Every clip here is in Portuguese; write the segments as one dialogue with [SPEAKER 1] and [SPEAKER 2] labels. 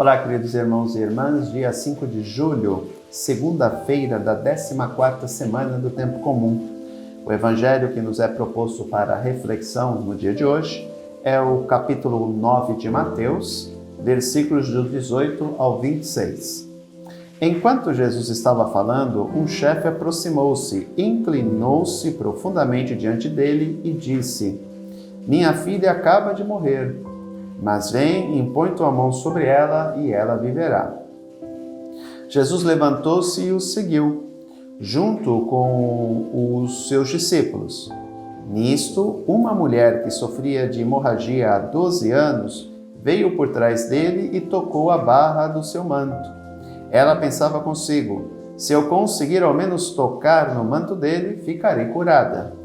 [SPEAKER 1] Olá, queridos irmãos e irmãs, dia 5 de julho, segunda-feira da 14ª semana do Tempo Comum. O evangelho que nos é proposto para reflexão no dia de hoje é o capítulo 9 de Mateus, versículos do 18 ao 26. Enquanto Jesus estava falando, um chefe aproximou-se, inclinou-se profundamente diante dele e disse: "Minha filha acaba de morrer, mas vem, impõe tua mão sobre ela e ela viverá." Jesus levantou-se e o seguiu, junto com os seus discípulos. Nisto, uma mulher que sofria de hemorragia há 12 anos veio por trás dele e tocou a barra do seu manto. Ela pensava consigo: se eu conseguir ao menos tocar no manto dele, ficarei curada.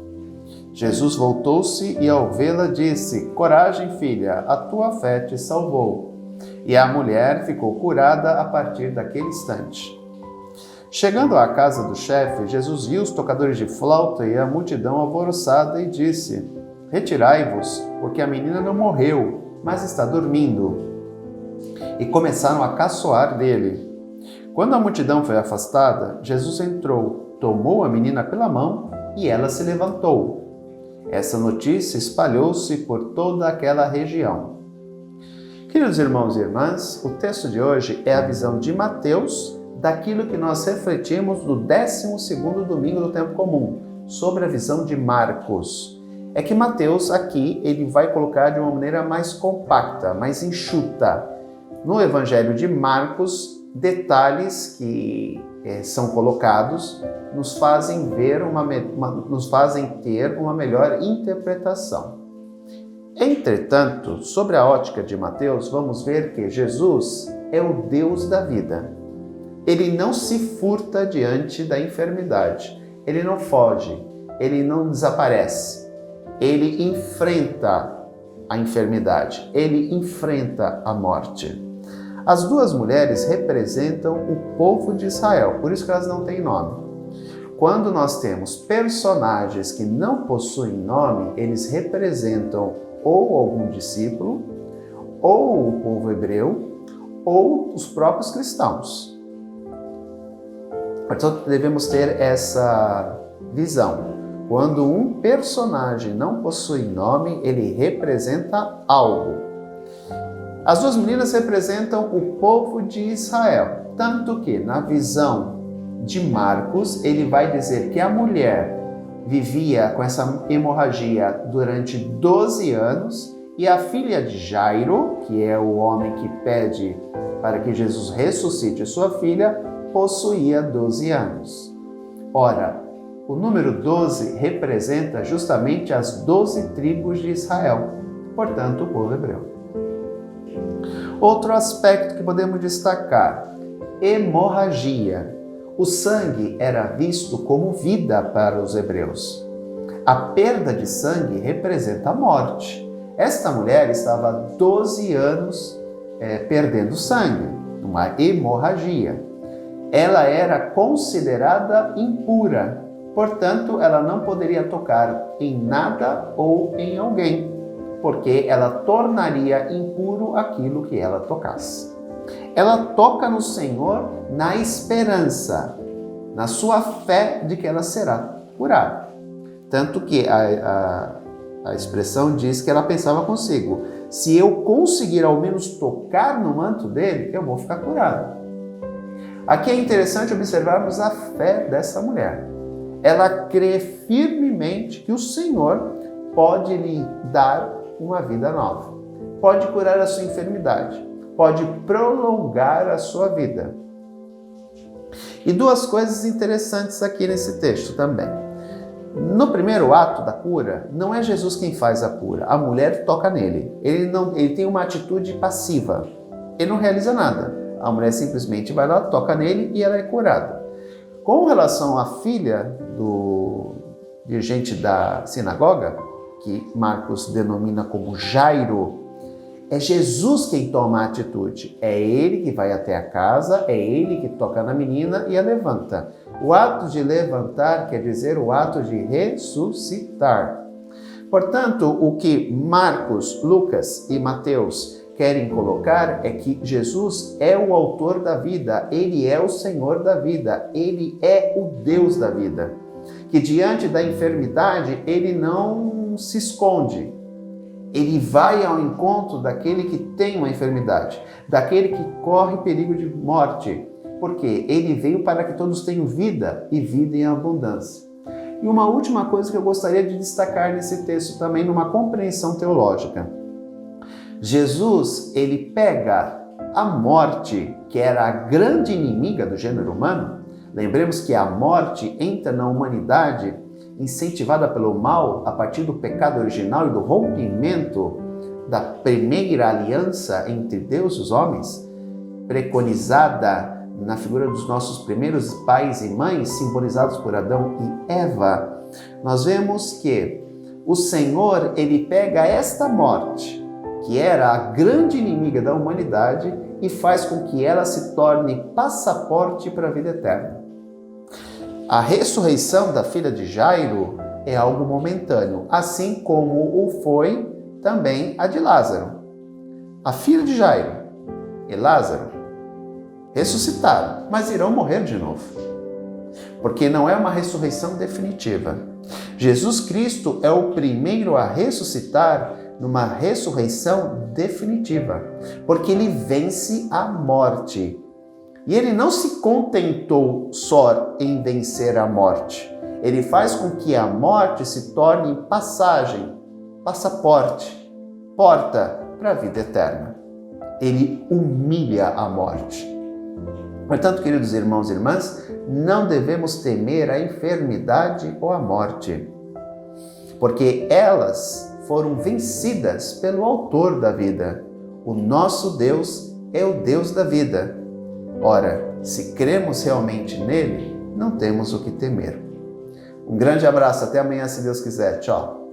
[SPEAKER 1] Jesus voltou-se e, ao vê-la, disse: "Coragem, filha, a tua fé te salvou." E a mulher ficou curada a partir daquele instante. Chegando à casa do chefe, Jesus viu os tocadores de flauta e a multidão alvoroçada e disse: "Retirai-vos, porque a menina não morreu, mas está dormindo." E começaram a caçoar dele. Quando a multidão foi afastada, Jesus entrou, tomou a menina pela mão e ela se levantou. Essa notícia espalhou-se por toda aquela região. Queridos irmãos e irmãs, o texto de hoje é a visão de Mateus daquilo que nós refletimos no 12º domingo do Tempo Comum, sobre a visão de Marcos. É que Mateus aqui ele vai colocar de uma maneira mais compacta, mais enxuta. No Evangelho de Marcos, detalhes que são colocados nos fazem ter uma melhor interpretação. Entretanto, sobre a ótica de Mateus, vamos ver que Jesus é o Deus da vida. Ele não se furta diante da enfermidade, ele não foge, ele não desaparece, ele enfrenta a enfermidade, ele enfrenta a morte. As duas mulheres representam o povo de Israel, por isso que elas não têm nome. Quando nós temos personagens que não possuem nome, eles representam ou algum discípulo, ou o povo hebreu, ou os próprios cristãos. Portanto, devemos ter essa visão. Quando um personagem não possui nome, ele representa algo. As duas meninas representam o povo de Israel, tanto que na visão de Marcos, ele vai dizer que a mulher vivia com essa hemorragia durante 12 anos e a filha de Jairo, que é o homem que pede para que Jesus ressuscite sua filha, possuía 12 anos. Ora, o número 12 representa justamente as 12 tribos de Israel, portanto, o povo hebreu. Outro aspecto que podemos destacar: hemorragia. O sangue era visto como vida para os hebreus. A perda de sangue representa a morte. Esta mulher estava há 12 anos perdendo sangue, uma hemorragia. Ela era considerada impura, portanto, ela não poderia tocar em nada ou em alguém, porque ela tornaria impuro aquilo que ela tocasse. Ela toca no Senhor na esperança, na sua fé de que ela será curada. Tanto que a expressão diz que ela pensava consigo: se eu conseguir ao menos tocar no manto dele, eu vou ficar curada. Aqui é interessante observarmos a fé dessa mulher. Ela crê firmemente que o Senhor pode lhe dar uma vida nova, pode curar a sua enfermidade, pode prolongar a sua vida. E duas coisas interessantes aqui nesse texto também. No primeiro ato da cura, não é Jesus quem faz a cura, a mulher toca nele. Ele tem uma atitude passiva, ele não realiza nada. A mulher simplesmente vai lá, toca nele e ela é curada. Com relação à filha do dirigente da sinagoga, que Marcos denomina como Jairo, é Jesus quem toma a atitude. É ele que vai até a casa, é ele que toca na menina e a levanta. O ato de levantar quer dizer o ato de ressuscitar. Portanto, o que Marcos, Lucas e Mateus querem colocar é que Jesus é o autor da vida, Ele é o Senhor da vida, Ele é o Deus da vida. Que diante da enfermidade, Ele não se esconde. Ele vai ao encontro daquele que tem uma enfermidade, daquele que corre perigo de morte, porque Ele veio para que todos tenham vida e vida em abundância. E uma última coisa que eu gostaria de destacar nesse texto também, numa compreensão teológica. Jesus, ele pega a morte, que era a grande inimiga do gênero humano. Lembremos que a morte entra na humanidade incentivada pelo mal a partir do pecado original e do rompimento da primeira aliança entre Deus e os homens, preconizada na figura dos nossos primeiros pais e mães, simbolizados por Adão e Eva. Nós vemos que o Senhor, ele pega esta morte, que era a grande inimiga da humanidade, e faz com que ela se torne passaporte para a vida eterna. A ressurreição da filha de Jairo é algo momentâneo, assim como o foi também a de Lázaro. A filha de Jairo e Lázaro ressuscitaram, mas irão morrer de novo, porque não é uma ressurreição definitiva. Jesus Cristo é o primeiro a ressuscitar numa ressurreição definitiva, porque ele vence a morte. E ele não se contentou só em vencer a morte. Ele faz com que a morte se torne passagem, passaporte, porta para a vida eterna. Ele humilha a morte. Portanto, queridos irmãos e irmãs, não devemos temer a enfermidade ou a morte, porque elas foram vencidas pelo autor da vida. O nosso Deus é o Deus da vida. Ora, se cremos realmente nele, não temos o que temer. Um grande abraço, até amanhã, se Deus quiser. Tchau.